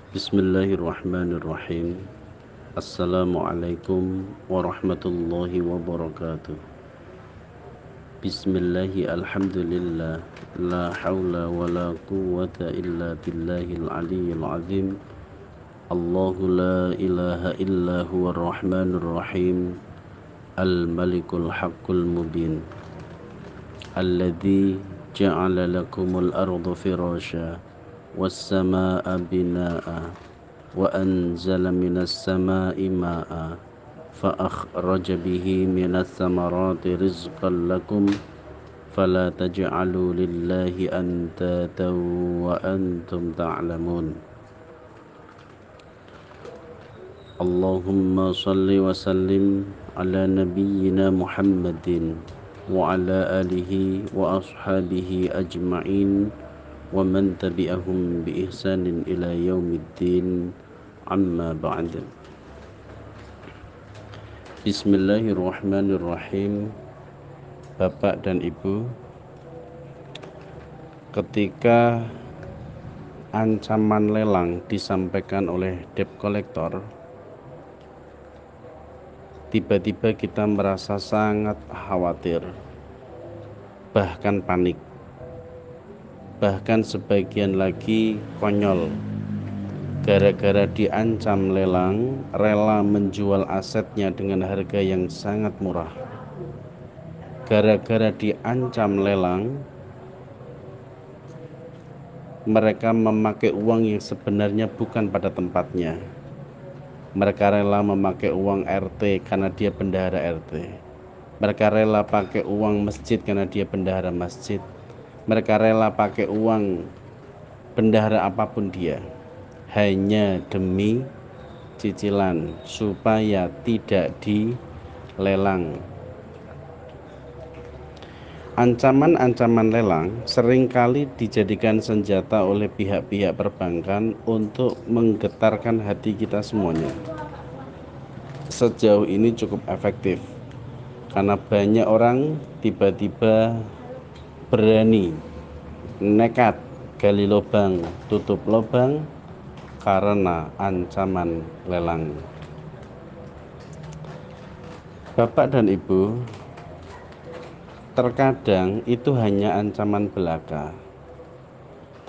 Bismillahirrahmanirrahim. Assalamualaikum warahmatullahi wabarakatuh. Bismillahi alhamdulillah. La hawla wa la quwwata illa billahil aliyyil azim. Allahu la ilaha illa huwa rahmanir rahim. Al-malikul haqqul mubin. Alladzi ja'ala lakumul arda firasha was-samaa'a binaa'a وأنزل من السماء ماء فأخرج به من الثمرات رزقا لكم فلا تجعلوا لله أندادا وأنتم تعلمون اللهم صل وسلم على نبينا محمد وعلى آله وأصحابه أجمعين ومن تبعهم بإحسان إلى يوم الدين amma ba'd. Bismillahirrahmanirrahim. Bapak dan Ibu, ketika ancaman lelang disampaikan oleh debt collector, tiba-tiba kita merasa sangat khawatir, bahkan panik, bahkan sebagian lagi konyol. Gara-gara diancam lelang, rela menjual asetnya dengan harga yang sangat murah. Gara-gara diancam lelang, mereka memakai uang yang sebenarnya bukan pada tempatnya. Mereka rela memakai uang RT karena dia bendahara RT. Mereka rela pakai uang masjid karena dia bendahara masjid. Mereka rela pakai uang bendahara apapun dia, hanya demi cicilan supaya tidak dilelang. Ancaman-ancaman lelang seringkali dijadikan senjata oleh pihak-pihak perbankan untuk menggetarkan hati kita semuanya. Sejauh ini cukup efektif karena banyak orang tiba-tiba berani, nekat gali lubang, tutup lubang karena ancaman lelang. Bapak dan Ibu, terkadang itu hanya ancaman belaka,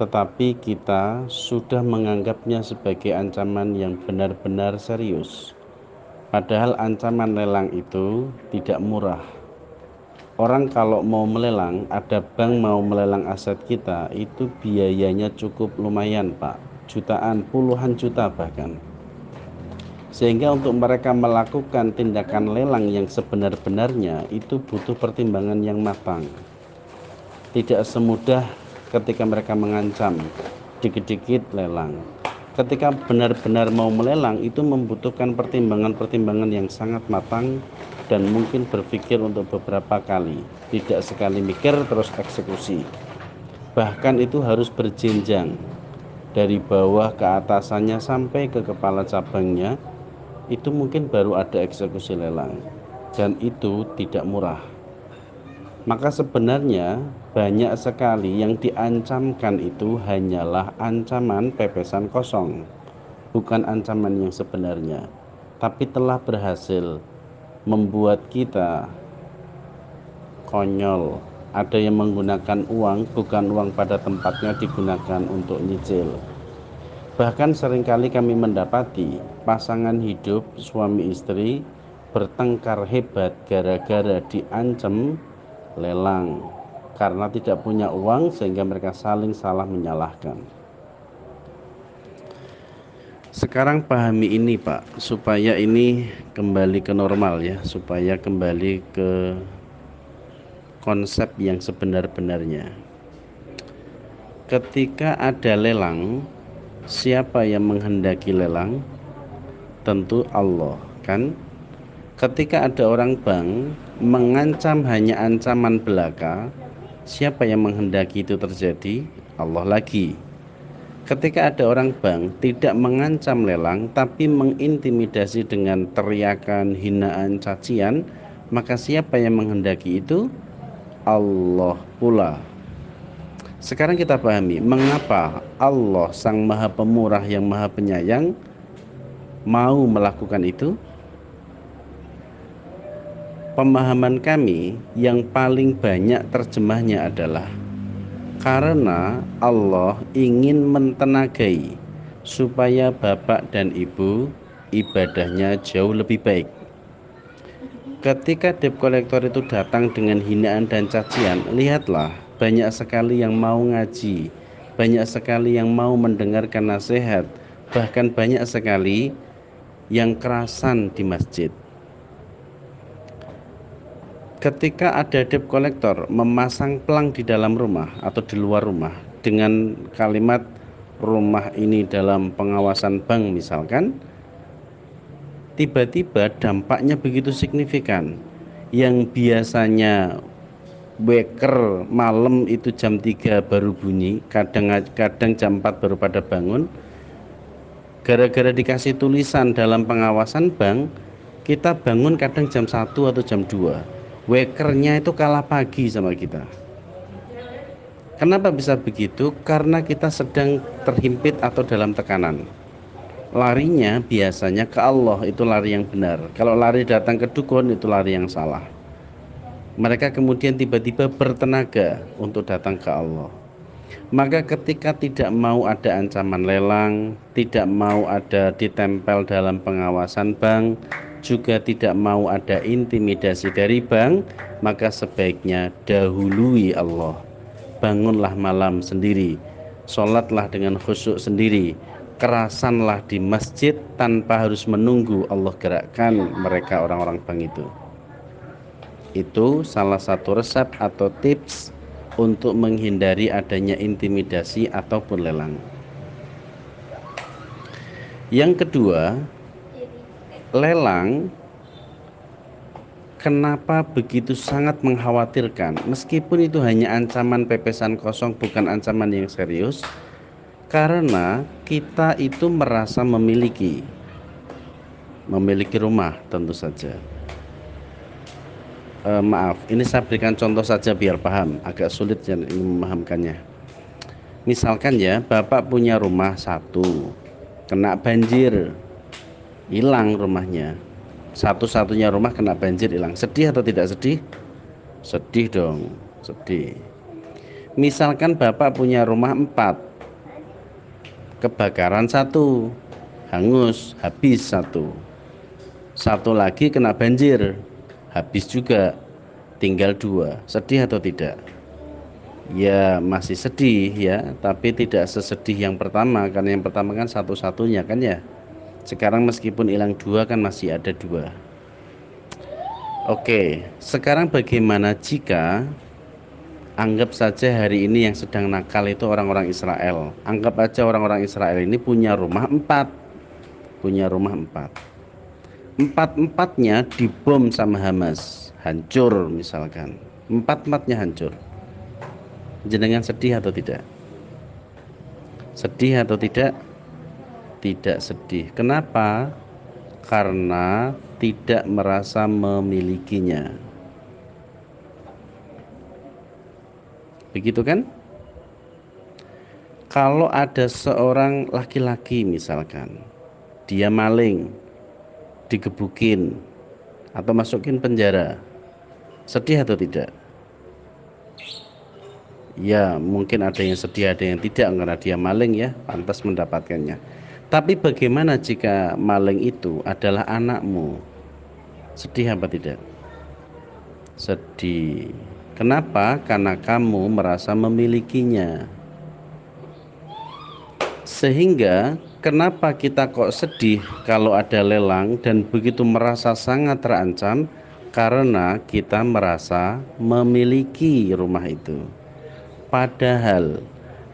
tetapi kita sudah menganggapnya sebagai ancaman yang benar-benar serius. Padahal ancaman lelang itu tidak murah. Orang kalau mau melelang, ada bank mau melelang aset kita, itu biayanya cukup lumayan, Pak. Jutaan, puluhan juta bahkan. Sehingga untuk mereka melakukan tindakan lelang yang sebenar-benarnya itu butuh pertimbangan yang matang. Tidak semudah ketika mereka mengancam dikit-dikit lelang. Ketika benar-benar mau melelang itu membutuhkan pertimbangan-pertimbangan yang sangat matang dan mungkin berpikir untuk beberapa kali. Tidak sekali mikir terus eksekusi. Bahkan itu harus berjenjang. Dari bawah ke atasannya sampai ke kepala cabangnya, itu mungkin baru ada eksekusi lelang, dan itu tidak murah. Maka sebenarnya banyak sekali yang diancamkan itu hanyalah ancaman pepesan kosong, bukan ancaman yang sebenarnya, tapi telah berhasil membuat kita konyol. Ada yang menggunakan uang, bukan uang pada tempatnya, digunakan untuk nyicil. Bahkan seringkali kami mendapati pasangan hidup suami istri bertengkar hebat gara-gara diancam lelang karena tidak punya uang, sehingga mereka saling salah menyalahkan. Sekarang pahami ini, Pak, supaya ini kembali ke normal ya, supaya kembali ke konsep yang sebenar-benarnya. Ketika ada lelang, siapa yang menghendaki lelang? Tentu Allah, kan? Ketika ada orang bank mengancam hanya ancaman belaka, siapa yang menghendaki itu terjadi? Allah lagi. Ketika ada orang bank tidak mengancam lelang tapi mengintimidasi dengan teriakan, hinaan, cacian, maka siapa yang menghendaki itu? Allah pula. Sekarang kita pahami mengapa Allah Sang Maha Pemurah yang Maha Penyayang mau melakukan itu. Pemahaman kami yang paling banyak terjemahnya adalah karena Allah ingin mentenagai supaya bapak dan ibu ibadahnya jauh lebih baik. Ketika debt collector itu datang dengan hinaan dan cacian, lihatlah banyak sekali yang mau ngaji, banyak sekali yang mau mendengarkan nasihat, bahkan banyak sekali yang kerasan di masjid. Ketika ada debt collector memasang pelang di dalam rumah atau di luar rumah dengan kalimat rumah ini dalam pengawasan bank misalkan, tiba-tiba dampaknya begitu signifikan. Yang biasanya weker malam itu jam 3 baru bunyi, kadang jam 4 baru pada bangun. Gara-gara dikasih tulisan dalam pengawasan bank, kita bangun kadang jam 1 atau jam 2. Wekernya itu kalah pagi sama kita. Kenapa bisa begitu? Karena kita sedang terhimpit atau dalam tekanan. Larinya biasanya ke Allah, itu lari yang benar. Kalau lari datang ke dukun, itu lari yang salah. Mereka kemudian tiba-tiba bertenaga untuk datang ke Allah. Maka ketika tidak mau ada ancaman lelang, tidak mau ada ditempel dalam pengawasan bank, juga tidak mau ada intimidasi dari bank, maka sebaiknya dahului Allah. Bangunlah malam sendiri, sholatlah dengan khusyuk sendiri, kerasanlah di masjid tanpa harus menunggu Allah gerakkan mereka orang-orang bank itu. Itu salah satu resep atau tips untuk menghindari adanya intimidasi ataupun lelang. Yang kedua, lelang kenapa begitu sangat mengkhawatirkan, meskipun itu hanya ancaman pepesan kosong, bukan ancaman yang serius, karena kita itu merasa memiliki rumah tentu saja. Maaf, ini saya berikan contoh saja biar paham, agak sulit yang memahamkannya. Misalkan ya, bapak punya rumah satu, kena banjir, hilang rumahnya. Satu-satunya rumah kena banjir, hilang. Sedih atau tidak sedih? Sedih dong, sedih. Misalkan bapak punya rumah 4, kebakaran 1, hangus, habis 1. Satu lagi kena banjir, habis juga, tinggal 2. Sedih atau tidak? Ya masih sedih ya, tapi tidak sesedih yang pertama, karena yang pertama kan satu-satunya kan ya. Sekarang meskipun hilang 2 kan masih ada 2. Oke, sekarang bagaimana jika anggap saja hari ini yang sedang nakal itu orang-orang Israel. Anggap aja orang-orang Israel ini punya rumah 4. Punya rumah 4. 4-4-nya dibom sama Hamas, hancur misalkan. 4-4-nya hancur. Jenengan sedih atau tidak? Sedih atau tidak? Tidak sedih. Kenapa? Karena tidak merasa memilikinya. Begitu kan? Kalau ada seorang laki-laki misalkan, dia maling, digebukin atau masukin penjara, sedih atau tidak? Ya mungkin ada yang sedih, ada yang tidak, karena dia maling ya, pantas mendapatkannya. Tapi bagaimana jika maling itu adalah anakmu? Sedih apa tidak? Sedih. Kenapa? Karena kamu merasa memilikinya. Sehingga kenapa kita kok sedih kalau ada lelang dan begitu merasa sangat terancam? Karena kita merasa memiliki rumah itu. Padahal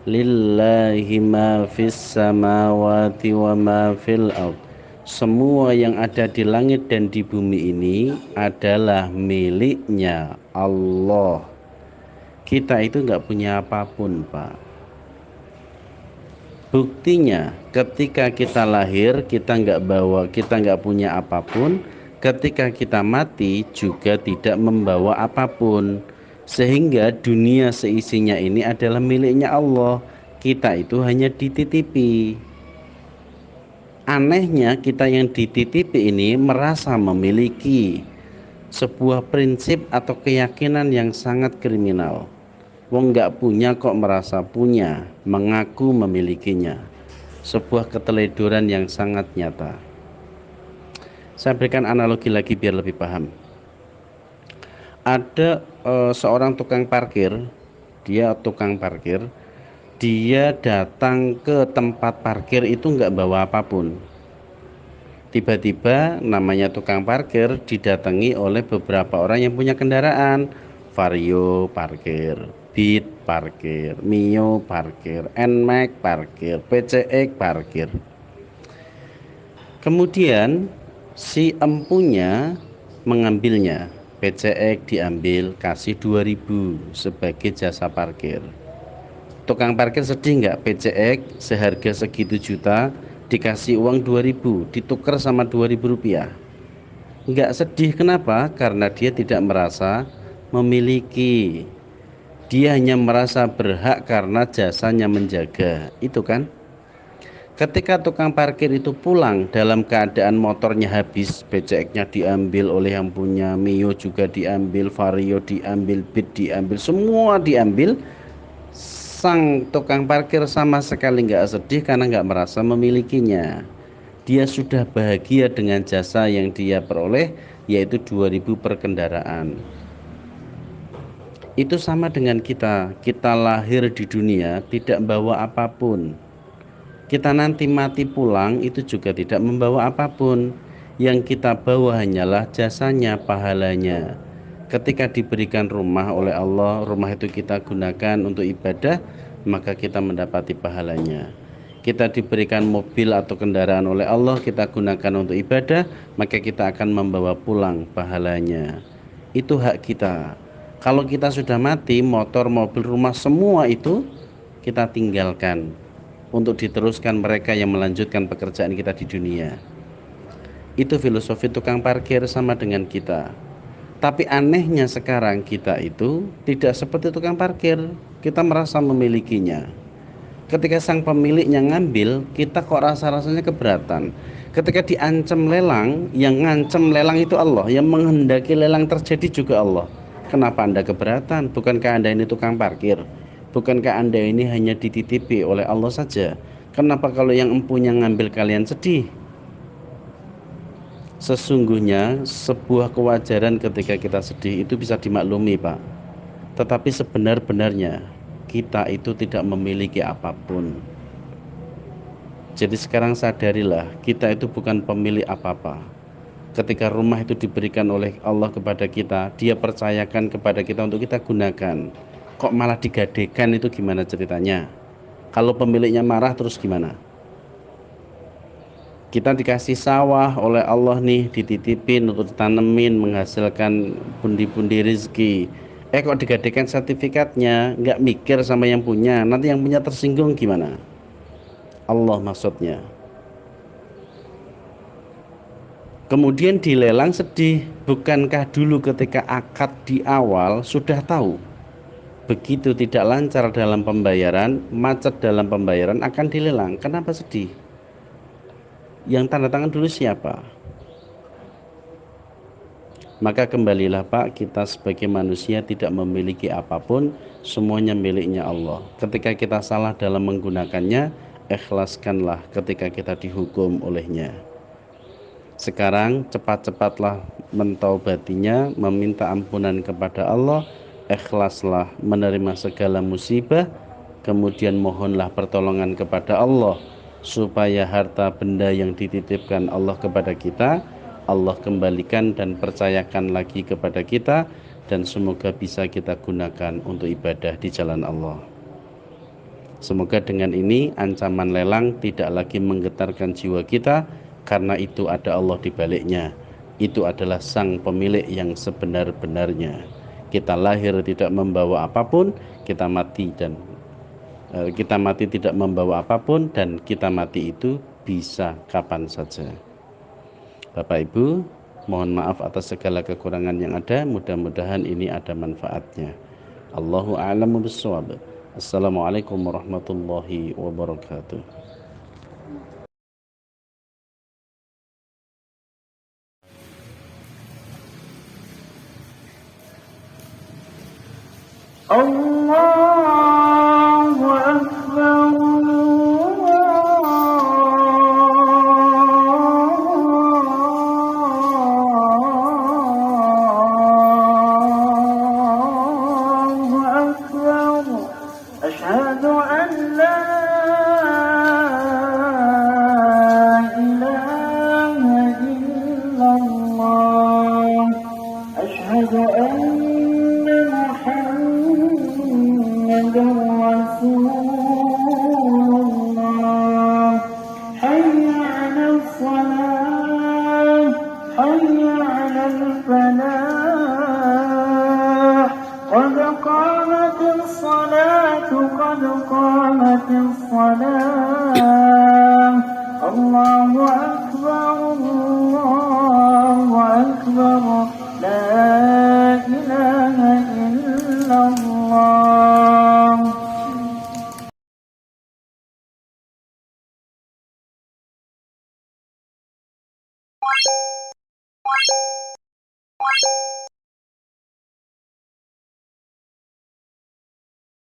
lillahi ma fis samawati wa ma fil ard. Semua yang ada di langit dan di bumi ini adalah miliknya Allah. Kita itu nggak punya apapun, Pak. Buktinya ketika kita lahir kita nggak punya apapun. Ketika kita mati juga tidak membawa apapun. Sehingga dunia seisinya ini adalah miliknya Allah. Kita itu hanya dititipi. Anehnya kita yang dititipi ini merasa memiliki sebuah prinsip atau keyakinan yang sangat kriminal. Wong nggak punya kok merasa punya, mengaku memilikinya. Sebuah keteledoran yang sangat nyata. Saya berikan analogi lagi biar lebih paham. Ada seorang tukang parkir, dia datang ke tempat parkir itu nggak bawa apapun. Tiba-tiba namanya tukang parkir didatangi oleh beberapa orang yang punya kendaraan. Vario parkir, Beat parkir, Mio parkir, Nmax parkir, PCX parkir. Kemudian si empunya mengambilnya. PCX diambil, kasih 2.000 sebagai jasa parkir. Tukang parkir sedih nggak? PCX seharga segitu juta dikasih uang 2.000, ditukar sama 2.000 rupiah. Nggak sedih, kenapa? Karena dia tidak merasa memiliki. Dia hanya merasa berhak karena jasanya menjaga. Itu kan? Ketika tukang parkir itu pulang dalam keadaan motornya habis, PCX-nya diambil oleh yang punya, Mio juga diambil, Vario diambil, Beat diambil, semua diambil. Sang tukang parkir sama sekali nggak sedih karena nggak merasa memilikinya. Dia sudah bahagia dengan jasa yang dia peroleh, yaitu 2.000 per kendaraan. Itu sama dengan kita. Kita lahir di dunia tidak membawa apapun. Kita nanti mati pulang itu juga tidak membawa apapun. Yang kita bawa hanyalah jasanya, pahalanya. Ketika diberikan rumah oleh Allah, rumah itu kita gunakan untuk ibadah, maka kita mendapati pahalanya. Kita diberikan mobil atau kendaraan oleh Allah, kita gunakan untuk ibadah, maka kita akan membawa pulang pahalanya. Itu hak kita. Kalau kita sudah mati, motor, mobil, rumah, semua itu kita tinggalkan untuk diteruskan mereka yang melanjutkan pekerjaan kita di dunia. Itu filosofi tukang parkir sama dengan kita. Tapi anehnya sekarang kita itu tidak seperti tukang parkir. Kita merasa memilikinya. Ketika sang pemiliknya ngambil, kita kok rasa-rasanya keberatan. Ketika diancam lelang, yang ngancam lelang itu Allah, yang menghendaki lelang terjadi juga Allah. Kenapa Anda keberatan? Bukankah Anda ini tukang parkir? Bukankah Anda ini hanya dititipi oleh Allah saja? Kenapa kalau yang empunya ngambil kalian sedih? Sesungguhnya sebuah kewajaran ketika kita sedih itu bisa dimaklumi, Pak. Tetapi sebenar-benarnya kita itu tidak memiliki apapun. Jadi sekarang sadarilah, kita itu bukan pemilik apa-apa. Ketika rumah itu diberikan oleh Allah kepada kita, Dia percayakan kepada kita untuk kita gunakan. Kok malah digadekan, itu gimana ceritanya? Kalau pemiliknya marah terus gimana? Kita dikasih sawah oleh Allah nih, dititipin untuk ditanemin, menghasilkan pundi-pundi rezeki. Kok digadekan sertifikatnya, nggak mikir sama yang punya, nanti yang punya tersinggung gimana? Allah maksudnya. Kemudian dilelang sedih. Bukankah dulu ketika akad di awal sudah tahu begitu tidak lancar dalam pembayaran, macet dalam pembayaran akan dilelang? Kenapa sedih? Yang tanda tangan dulu siapa? Maka kembalilah Pak, kita sebagai manusia tidak memiliki apapun, semuanya miliknya Allah. Ketika kita salah dalam menggunakannya, ikhlaskanlah ketika kita dihukum olehnya. Sekarang cepat-cepatlah mentaubatinya, meminta ampunan kepada Allah, ikhlaslah menerima segala musibah, kemudian mohonlah pertolongan kepada Allah supaya harta benda yang dititipkan Allah kepada kita, Allah kembalikan dan percayakan lagi kepada kita, dan semoga bisa kita gunakan untuk ibadah di jalan Allah. Semoga dengan ini ancaman lelang tidak lagi menggetarkan jiwa kita, karena itu ada Allah di baliknya. Itu adalah sang pemilik yang sebenar-benarnya. Kita lahir tidak membawa apapun, kita mati tidak membawa apapun, dan kita mati itu bisa kapan saja. Bapak Ibu, mohon maaf atas segala kekurangan yang ada, mudah-mudahan ini ada manfaatnya. Allahu a'lamu bissawab. Assalamualaikum warahmatullahi wabarakatuh. Allahu Akbar. Allahu Akbar. Asyhadu an la ilaha illallah. Asyhadu anna Muhammadan Rasulullah. Hayya 'alal salah, hayya 'alal falah. Qad qamatis salatu, qad qamatis salah. Allahu akbar, Allahu akbar. La ilaha illallah.